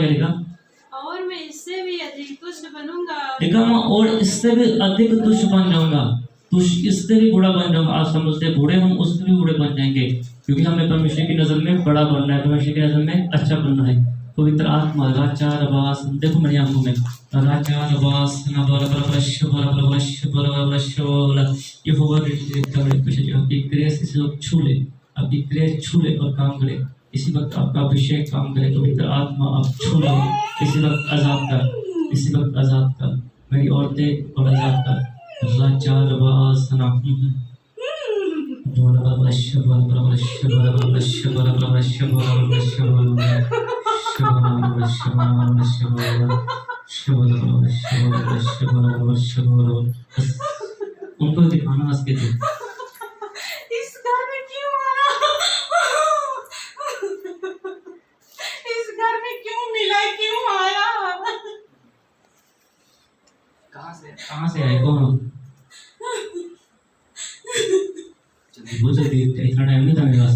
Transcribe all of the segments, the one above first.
क्या लिखा? और मैं इससे भी अधिक तुष्ट बनूंगा। लिखा मैं और इससे भी अधिक तुष्ट बन जाऊंगा, तुष्ट इससे भी बूढ़ा बन जाऊंगा। आप समझते बूढ़े, हम उससे भी बूढ़े बन जाएंगे, क्योंकि हमें परमेश्वर की नजर में बड़ा बनना है, परमेश्वर की नजर में अच्छा बनना है। पवित्र आत्मा राचार वास, देखो मेरी आंखों में राचार वास ना बरा बरा ब्रश बरा बरा ब्रश बरा ब्रश वाला ये होगा कुछ आपकी ग्रेस इसे लोग छू ले, आपकी ग्रेस छू ले और काम करे। इसी वक्त आपका अभिषेक काम करे। पवित्र आत्मा आप छू लो, इसी वक्त आजाद कर, इसी वक्त आजाद कर मेरी औरतें और आजाद कर। राचार वास ना बोला बरा ब्रश बरा बरा ब्रश बरा बरा ब्रश बरा बरा ब्रश बरा बरा ब्रश बरा उनको दिखाना हंस के थे। इस घर में क्यों आया? इस घर में क्यों मिला, क्यों आया? कहाँ से आए कौन? जल्दी इतना टाइम नहीं था मेरे पास।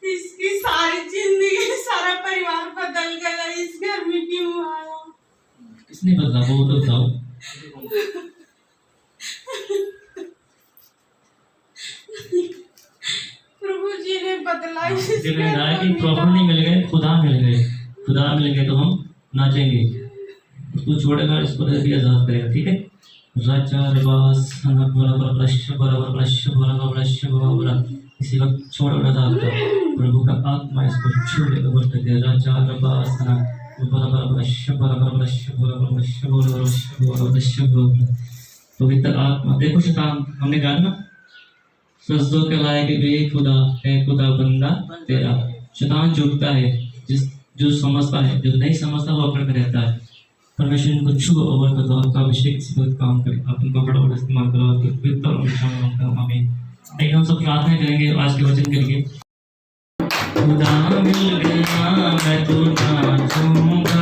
इसकी सारी जिंदगी, सारा परिवार बदल गया, इस घर में क्यों आया? किसने बदला वो तो बताओ। प्रभु जी ने बदला इस मुझे घर रहा है को कि प्रॉपर नहीं मिल गए, खुदा मिल गए। खुदा मिल गए तो हम नाचेंगे। उसको छोड़ेगा, इसको भी आजाद करेगा। ठीक है। राचार वास ना बराबर ब्रश बराबर ब्रश बराबर ब्रश बराबर, इसी वक्त छोड़ और आजाद कर। प्रभु का आत्मा इसको छू ले और कर। राचार वास ना बराबर ब्रश बराबर ब्रश बराबर ब्रश बराबर ब्रश बराबर ब्रश बराबर। पवित्र आत्मा देखो शैतान, हमने कहा ना सजदों के लायक खुदा है, खुदा बंदा तेरा। शैतान झुकता है, जिस जो समझता है, जो नहीं समझता वो अपने में रहता है। परमेश्वर इनको छू और कर दो, आपका अभिषेक इसी वक्त काम करे, आप इनको बड़ा बड़ा इस्तेमाल करो, आपके पवित्र और निशान मांगता हूं। आमीन। एक हम सब प्रार्थना करेंगे आज के वचन के लिए। खुदा मिल गया मैं तो नाचूंगा,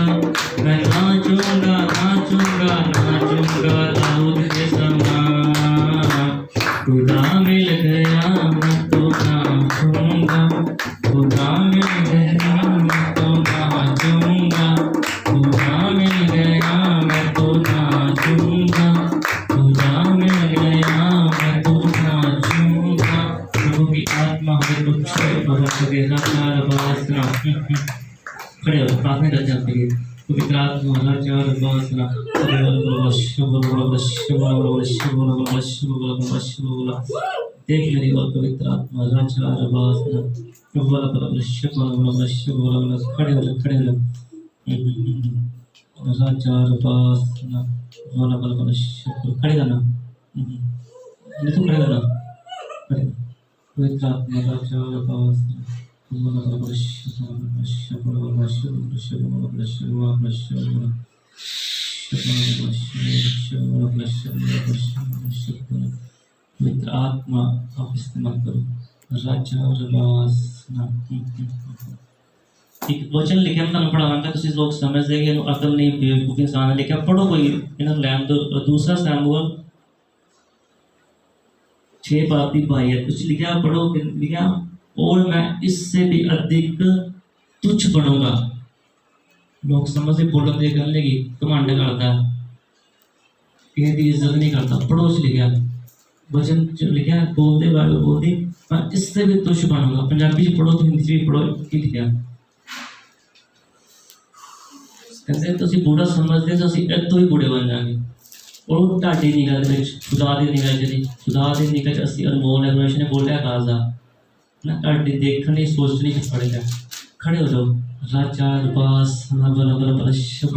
मैं नाचूंगा नाचूंगा नाचूंगा दाऊद के समान। खुदा मिल गया मैं तो नाचूंगा, खुदा मिल गया मैं तो नाचूंगा, खुदा मिल गया मैं तो नाचूंगा, खुदा मिल गया मैं तो नाचूंगा। प्रभु की आत्मा हमें तो छुए और हमें राचार वासना खड़े हो प्रार्थना करते हैं आपके लिए। पवित्र आत्मा राचार वासना देख मेरी और पवित्र आत्मा राचार वासना खड़े हो खड़े हो राचार वासना खड़े करना, नहीं तो खड़े करना, खड़े पवित्र आत्मा राचार वासना पवित्र आत्मा आप इस्तेमाल करो। राचार वासना एक वचन लिखे हम तुम पढ़ावांगा, तुम लोग समझते कि अकल नहीं बेवकूफ इंसान है, लेकिन पढ़ो कोई इन्हें लैन दो। दूसरा सैमुअल 6:22 कुछ लिखा, पढ़ो। लिखा और मैं इससे भी अधिक तुच्छ बनूंगा। लोग समझ बोलो दे करने की कमांड करता है, किसी की इज्जत नहीं करता। पड़ोस लिखा वचन लिखा, बोलते बारे बोलते मैं इससे भी तुच्छ बनूंगा। पंजाबी से पढ़ो तो हिंदी से भी पढ़ो, की लिखा कहते तुम बूढ़ा समझते तो असं इतों ही बूढ़े बन जाएंगे। और ढाडी निगाह खुदा की निगाह जी, खुदा की निगाह असं अनमोल है। परमेश्वर ने बोलिया काजा ना ढाडी देखनी सोचनी पड़ेगा। खड़े हो जाओ। राचार बास ना बरा बरा बरश सो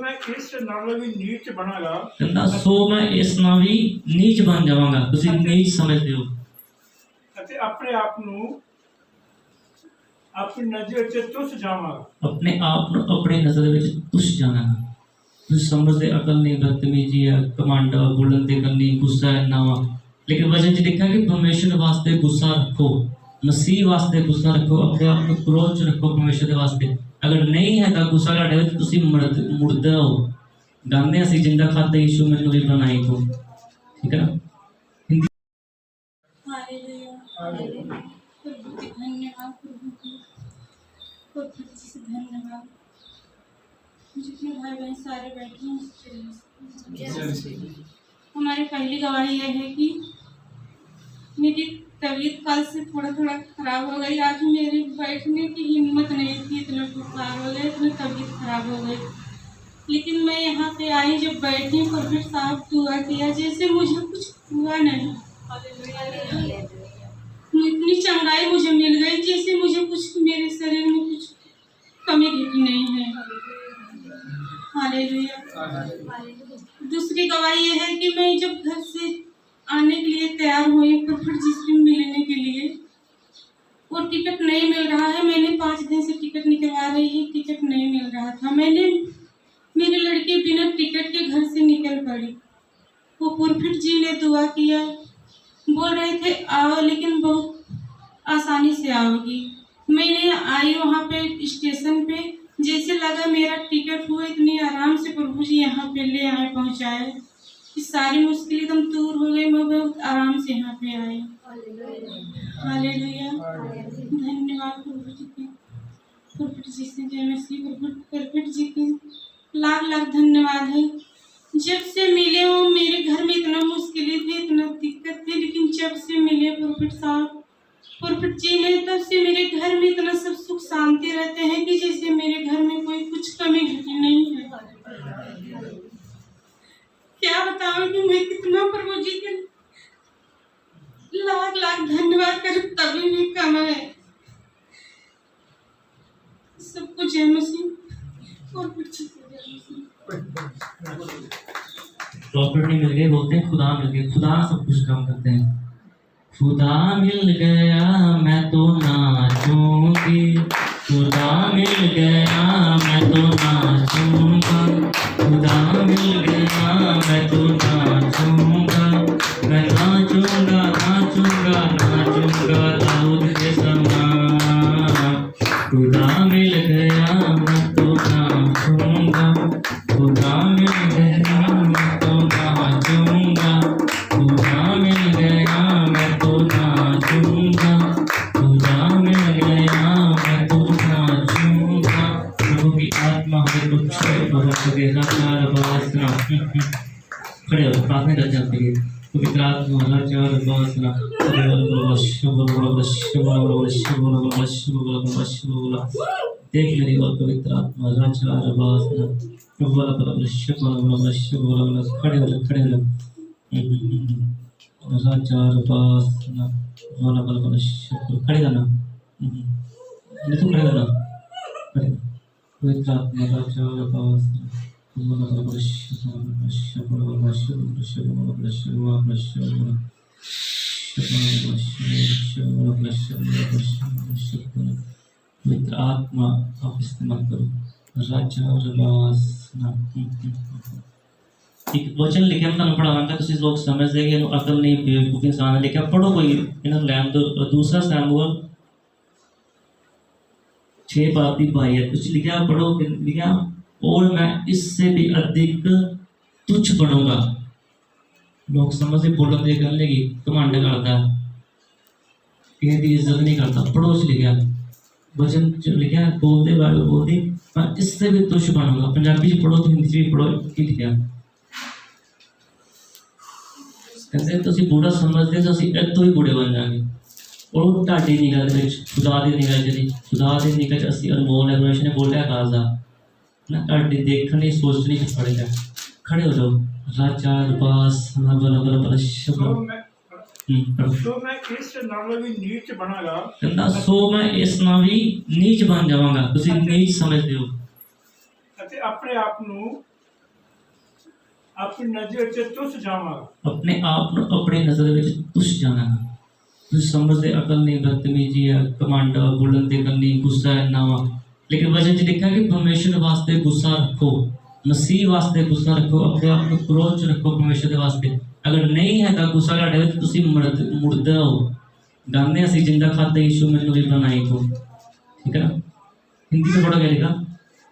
मैं इस नालों भी नीच बनागा, कहना सो मैं इस नाल भी नीच बन जावांगा। तुसी नीच समझते हो ਅਤੇ ਆਪਣੇ ਆਪ ਨੂੰ ਆਪਣੀ नजर से तुस जावांगा। अपने आप ਨੂੰ अपनी नजर ਵਿੱਚ तुस ਜਾਵਾਂਗਾ। ਤੁਸੀਂ ਸਮਝਦੇ अकल नहीं, बदतमीजी है, कमांडा बोलन ते करनी, गुस्सा है नावा। लेकिन वचन च लिखा कि परमेश्वर वास्ते गुस्सा रखो, मसीह वास्ते गुस्सा रखो, अपने आप को क्रोध च रखो परमेश्वर के वास्ते। अगर नहीं है तो गुस्सा ਤੁਹਾਡੇ ਵਿੱਚ ਤੁਸੀਂ ਮੁੜਦੇ ਹੋ। गाने ਅਸੀਂ जिंदा खाते यीशु मैंने भी बनाई को। ठीक है ना। Hallelujah hallelujah. प्रभु की धन्यवाद प्रभु की। और फिर से धन्यवाद। जितने भाई बहन सारे बैठे हैं हमारी पहली गवाही यह है कि मेरी तबीयत कल से थोड़ा थोड़ा खराब हो गई। आज मेरे बैठने की हिम्मत नहीं थी, इतना बुखार हो गया, इतनी तबीयत खराब हो गई। लेकिन मैं यहाँ पे आई, जब बैठी फिर साहब दुआ किया जैसे मुझे कुछ हुआ नहीं। इतनी चंगाई मुझे मिल गई जैसे मुझे कुछ मेरे शरीर में कुछ कमी घटी नहीं है। हालेलुया। दूसरी गवाही ये है कि मैं जब घर से आने के लिए तैयार हुई प्रॉफिट जी से मिलने के लिए, वो टिकट नहीं मिल रहा है। मैंने 5 दिन से टिकट निकलवा रही है, टिकट नहीं मिल रहा था। मेरी लड़की बिना टिकट के घर से निकल पड़ी। वो प्रॉफिट जी ने दुआ किया, बोल रहे थे आओ, लेकिन बहुत आसानी से आओगी। मैंने आई वहाँ पे स्टेशन पे, जैसे लगा मेरा टिकट हुआ, इतनी आराम से प्रभु जी यहाँ पे ले आए, पहुँचाए। इस सारी मुश्किल एकदम दूर हो गई, मैं बहुत आराम से यहाँ पे आई। हालेलुया। धन्यवाद प्रभु जी के, प्रॉफिट जी से जय मसीह। प्रॉफिट जी के लाख लाख धन्यवाद है। जब से मिले हो मेरे घर में इतना मुश्किलें थी, इतना दिक्कत थी, लेकिन जब से मिले प्रॉफिट साहब, प्रॉफिट जी ने, तब से मेरे घर में इतना सब सुख शांति रहते हैं कि जैसे मेरे घर में कोई कुछ कमी घटी नहीं है। क्या बताऊं कि मैं कितना प्रभु जी के लाख लाख धन्यवाद करूं, तभी भी कम है। सब कुछ है मसीह और कुछ प्रॉपर्टी मिल गई, बोलते हैं खुदा मिल गया। खुदा सब कुछ काम करते हैं। खुदा मिल गया मैं तो नाचूंगी, खुदा मिल गया मैं तो नाचूंगा, खुदा मिल गया मैं तो नाचूंगा, मैं नाचूंगा नाचूंगा नाचूंगा दाऊद के समान। खुदा मिल गया मैं तो नाचूंगा, खुदा मिल गया मैं तो नाचूंगा, खुदा मिल गया मैं तो नाचूंगा, खुदा मिल गया मैं तो नाचूंगा। प्रभु की आत्मा हमें को छुए, प्रभु के हर वासना खड़े हो प्रार्थना करते हैं आपके लिए। पवित्र आत्मा हर चार वासना देख मेरी और पवित्र आत्मा राजा वासना खड़े हो खड़े हो राजा वासना वाला वाला खड़े करना, नहीं तो खड़े करना, पवित्र आत्मा राजा वासना पवित्र आत्मा आप इस्तेमाल करो। राजा वासना एक वचन लिखे हम ਤੁਹਾਨੂੰ ਪੜਾਵਾਂਗਾ, ਤੁਸੀਂ ਲੋਕ ਸਮਝਦੇ ਕਿ ਇਹਨੂੰ ਅਕਲ ਨਹੀਂ, ਬੇਵਕੂਫ ਇਨਸਾਨ ਹੈ। ਲਿਖਿਆ ਪੜੋ ਕੋਈ ਇਹਨਾਂ ਨੂੰ ਲੈਣ ਦੋ। दूसरा सैमुअल 6:22 कुछ लिखा, पढ़ो। लिखा और मैं इससे भी अधिक तुच्छ बनूंगा। लोग समझते बोलन की गल नहीं, घमंड करता, किसी की इज्जत नहीं करता। पढ़ो उस लिखा वचन जो लिखा, बोलते बारे बोलती मैं इससे भी तुच्छ बनूंगा। पंजाबी च पढ़ो तो हिंदी च भी पढ़ो, की लिखा कहते तुम बूढ़ा समझते तो असं इतों ही बूढ़े बन जाएंगे। और ढाडी निगाह खुदा की निगाह जी, खुदा की निगाह असी अनमोल है। परमेश्वर ने बोलिया खासा ना, ढाडी देखने सोचने च पड़ेगा। खड़े हो जाओ। राजा रबास तो मैं इस नालों भी नीच बनागा, कहता सो मैं इस नाल भी नीच बन जावांगा। तुसी नीच समझते हो ਅਤੇ ਆਪਣੇ ਆਪ ਨੂੰ अपनी नजर से तुच्छ जावांगा। अपने आप ਨੂੰ अपनी नजर ਵਿੱਚ तुच्छ ਜਾਣਾਂਗਾ। ਤੁਸੀਂ ਸਮਝਦੇ अकल नहीं, बदतमीजी है, घमंड, बोलन ते करनी, गुस्सा है ना। लेकिन वचन च लिखा कि परमेश्वर वास्ते गुस्सा रखो, मसीह वास्ते गुस्सा रखो, अपने आप को क्रोध च रखो परमेश्वर के वास्ते। अगर नहीं है तो गुस्सा ਤੁਹਾਡੇ ਵਿੱਚ, ਤੁਸੀਂ ਮੁੜਦੇ ਹੋ। गाने ਅਸੀਂ जिंदा खाते यीशु मैनू भी बनाई को, ठीक है ना। हिंदी में पढ़ो क्या लिखा,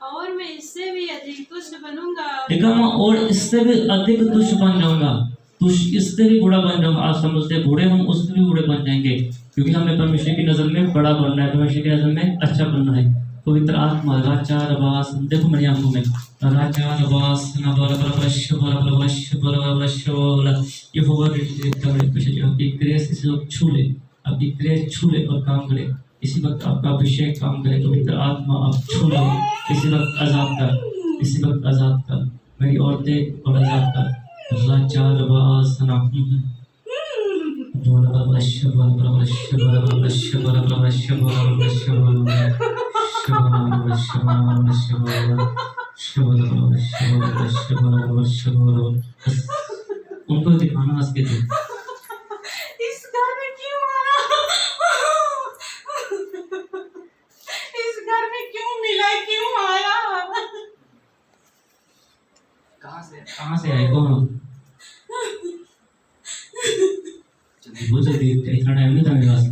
और मैं इससे भी अधिक तुच्छ बनूंगा। लिखा मैं और इससे भी अधिक तुच्छ बन जाऊंगा। तुच्छ इससे भी बुरा बन जाऊंगा। आप समझते बूढ़े, हम उससे भी बूढ़े बन जाएंगे, क्योंकि हमें परमेश्वर की नज़र में बड़ा बनना है, परमेश्वर की नज़र में अच्छा बनना है। पवित्र आत्मा राचार वास देखो मेरी आंखों में राचार वास ना बोला बोला ये होगा कुछ आपकी ग्रेस इसे लोग छू ले, आपकी ग्रेस छू ले और काम करे। इसी वक्त आपका अभिषेक काम करे। पवित्र आत्मा आप छू लो, इसी वक्त आजाद कर, इसी वक्त आजाद कर मेरी औरतें और आजाद कर। राचार वास ना उनको दिखाना हंस के थे। इस घर में क्यों आया? इस घर में क्यों मिला? क्यों आया? कहाँ से आए? कौन? वो जल्दी इतना टाइम नहीं था मेरे पास।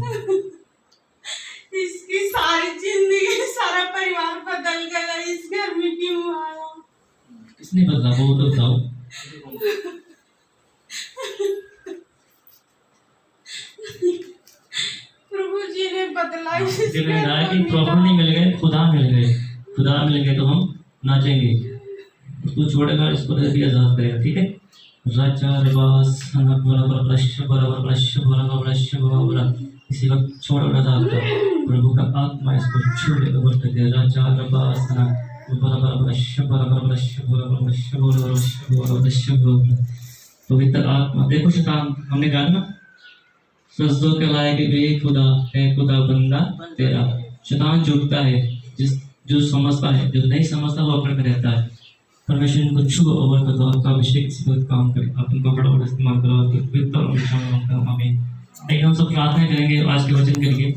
इसकी सारी जिंदगी, सारा परिवार बदल गया। इस घर में क्यों आया? किसने बदला वो तो बताओ। प्रभु जी ने बदला। मुझे लग रहा है कि प्रॉपर नहीं मिल गए, खुदा मिल गए। खुदा मिल गए तो हम नाचेंगे। उसको छोड़ेगा, इसको भी आजाद करेगा। ठीक है। इसी वक्त छोड़ रहा था प्रभु का आत्मा इसको छू ले और कहते पवित्र आत्मा देखो शैतान, हमने कहा ना सजदों के लायक भी खुदा है, खुदा बंदा तेरा। शैतान झुकता है, जो समझता है, जो नहीं समझता वो अपने में रहता है। परमेश्वर इनको छू ओवर कर दो, आपका अभिषेक इसी वक्त काम करे। आप इनको फटाफट इस्तेमाल करो, हमें हम सब प्रार्थना करेंगे आज के वचन के लिए।